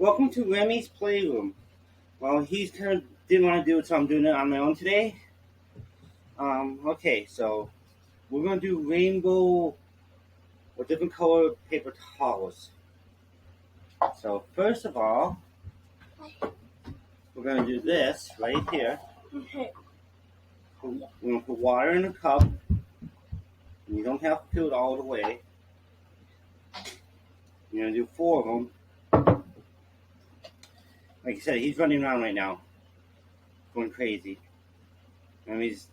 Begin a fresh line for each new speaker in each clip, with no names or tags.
Welcome to Remy's playroom. Well, he's kind of didn't want to do it, so I'm doing it on my own today. Okay, so we're gonna do rainbow or different color paper towels. So first of all, we're gonna do this right here. We're gonna put water in a cup. And you don't have to fill it all the way. You're gonna do 4 of them. Like I said, he's running around right now, going crazy. And he's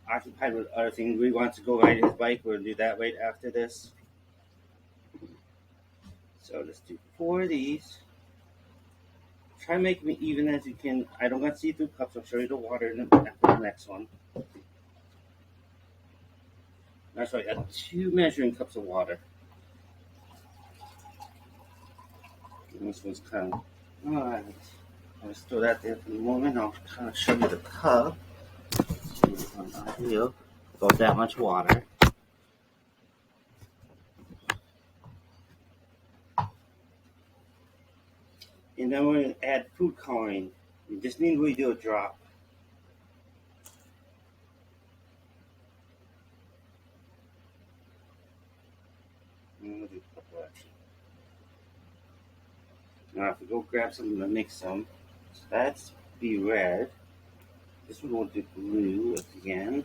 occupied with other things. We want to go ride his bike. We're gonna do that right after this. So let's do 4 of these. Try to make them even as you can. I don't want see-through cups. I'll show you the water in the next one. That's right. I got 2 measuring cups of water. And this one's kind of alright. I'll just throw that there for the moment. I'll kind of show you the cup. Here, about that much water. And then we're going to add food coloring. You just need to really do a drop. We'll do a couple actually. Now I have to go grab something to mix them. So that's be red. This one will do blue at the end.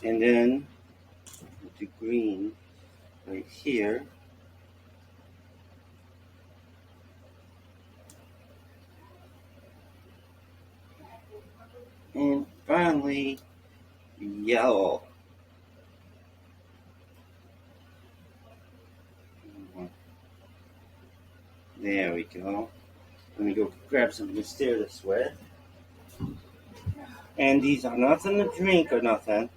And then we'll do green right here. And finally, yellow. There we go. Let me go grab something to stir this with. And these are nothing to drink or nothing.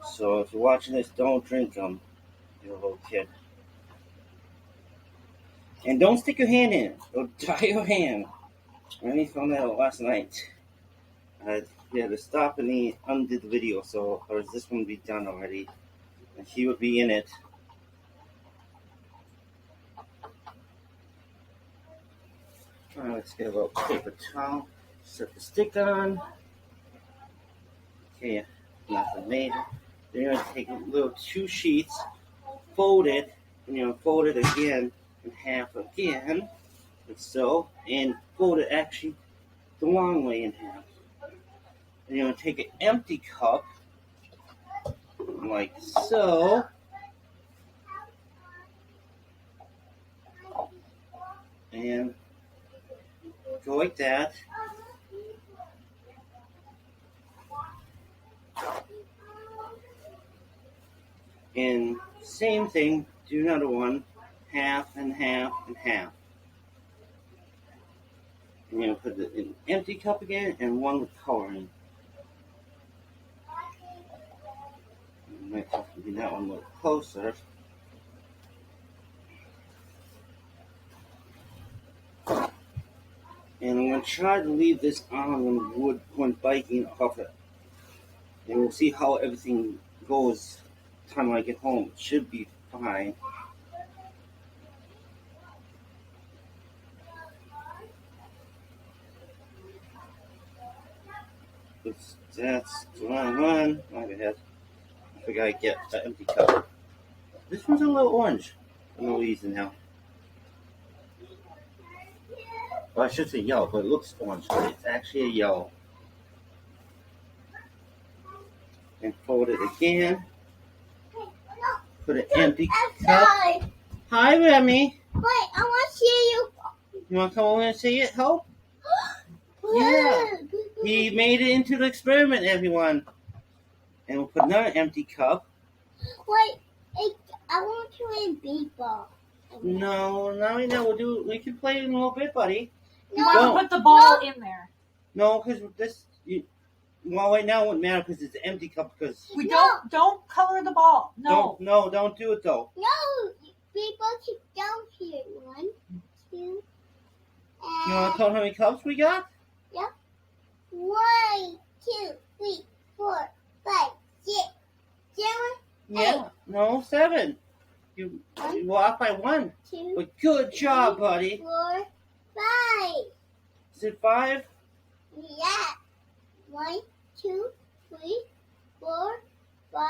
So if you're watching this, don't drink them. You're a little kid. And don't stick your hand in it. It'll dry your hand. Remy found that out last night. We had to stop and he undid the video, so or is this one be done already? And he would be in it. Let's get a little paper towel. Set the stick on. Okay, nothing made. Then you're going to take a little 2 sheets, fold it, and you're going to fold it again in half again, like so, and fold it actually the long way in half. Then you're going to take an empty cup, like so, and go like that. And same thing, do another one, half and half and half. And you're going to put it in an empty cup again and one with coloring. I might have to do that one a little closer. And I'm going to try to leave this on when wood when biking off it. And we'll see how everything goes by the time I get home. It should be fine. That's the wrong one. My bad. I forgot to get the empty cup. This one's a little orange for no reason now. Well, I should say yellow, but it looks orange, but it's actually a yellow. And fold it again. Put an empty cup. Hi, Remy.
Wait, I want to see you.
You want to come over and see it? Help? Yeah. He made it into the experiment, everyone. And we'll put another empty cup.
Wait, I want to play b-ball.
No, not right now. We can play in a little bit, buddy.
You want to put the ball in there.
No, because well, right now it wouldn't matter because it's an empty cup. Because
we don't color the ball. No.
Don't do it though.
No, b-ball keep down here. 1, 2.
You want to count how many cups we got?
Yep. 1, 2.
No, 7. You were off by 1.
2,
But good job, buddy.
4, 5.
Is it 5?
Yeah. 1, 2, 3, 4, 5.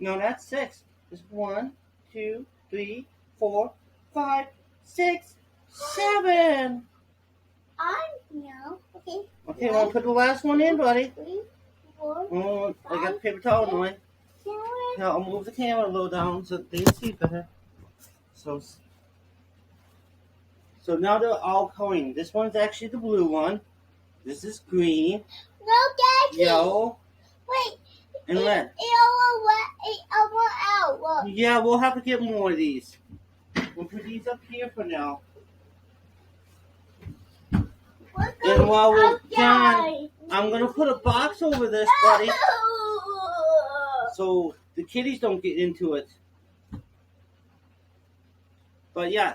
No, that's 6. It's 1, 2, 3, 4, 5, 6, 7.
No. Okay.
Okay, well, put the last one in, buddy.
3, 4,
Oh, I got the paper towel in mine.
7.
Now I'll move the camera a little down so they can see better. So now they're all coloring. This one's actually the blue one. This is green,
No, Daddy.
yellow,
Wait.
and red.
It all out. Look.
Yeah, we'll have to get more of these. We'll put these up here for now. And while we're done, I'm going to put a box over this, buddy, so the kitties don't get into it. But yeah,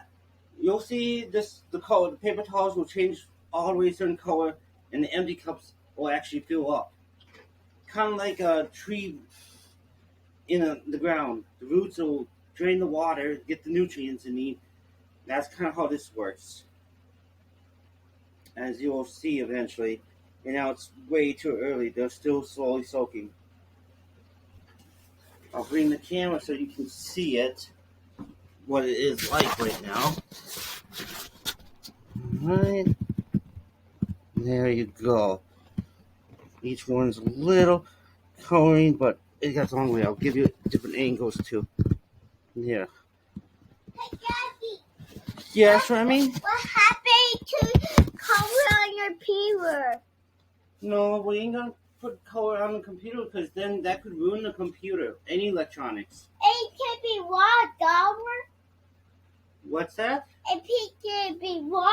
you'll see this. The color, the paper towels will change all the way to a certain color, and the empty cups will actually fill up. Kind of like a tree in the ground. The roots will drain the water, get the nutrients it needs. That's kind of how this works, as you'll see eventually. And now it's way too early. They're still slowly soaking. I'll bring the camera so you can see it, what it is like right now. Alright. There you go. Each one's a little coloring, but it got the long way. I'll give you different angles too. Yeah.
Hey, Daddy.
Yes, Remy?
What happened to color on your paper?
No, we ain't gonna put color on the computer because then that could ruin the computer. Any electronics.
It can be $1.
What's that?
It can be $1.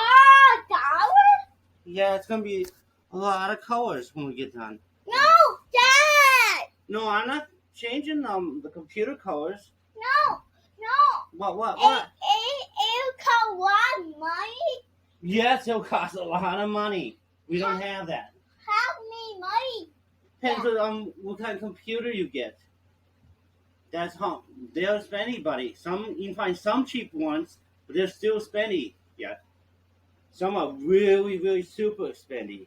Yeah, it's gonna be a lot of colors when we get done.
No, Dad.
No, I'm not changing the computer colors.
No.
What?
It'll cost money.
Yes, it'll cost a lot of money. We don't have that.
How many money?
Depends on what kind of computer you get. That's how they're spendy, buddy. Some you can find some cheap ones, but they're still spendy. Yeah. Some are really, really super spendy.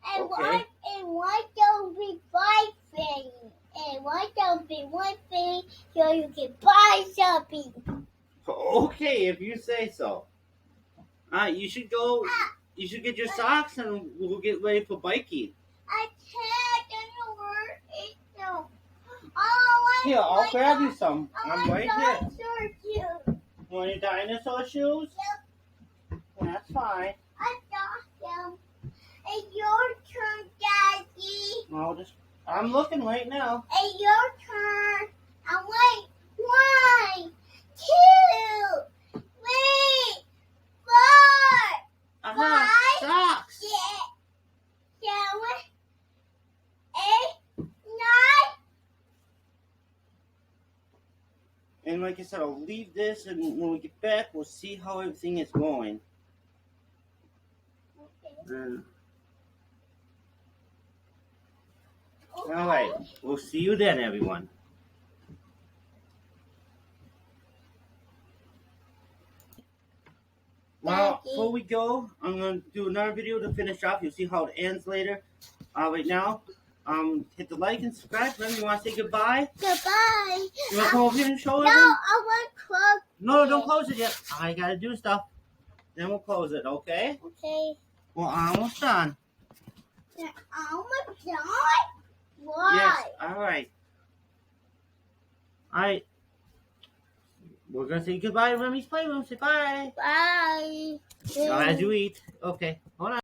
And
Okay.
one don't be 5 things. And one don't be 1 thing, so you can buy something.
Okay, if you say so. You should go. You should get your socks, and we'll get ready for biking.
I can't work it no. Oh,
Here, I'll grab you some. I'm right here.
here.
Want your dinosaur shoes?
Yep.
That's fine.
I got them. It's your turn, Daddy.
I'm looking right now.
It's your turn. I'm wait. 1, 2, 3, 4,
Aha, socks.
6, 7, 8, 9.
And like I said, I'll leave this, and when we get back, we'll see how everything is going.
Okay.
All right, we'll see you then, everyone. Well, before we go, I'm going to do another video to finish off. You'll see how it ends later. Right now, hit the like and subscribe. Remember, you want to say goodbye?
Goodbye.
You want to come over here and show
No,
it?
I want to close.
No, don't close it yet. I got to do stuff. Then we'll close it, okay?
Okay.
Well, almost done.
You're almost done? Why?
Yes, all right. All right. We're going to say goodbye to Remy's Playroom. Say bye.
Bye.
As you eat. Okay, hold on.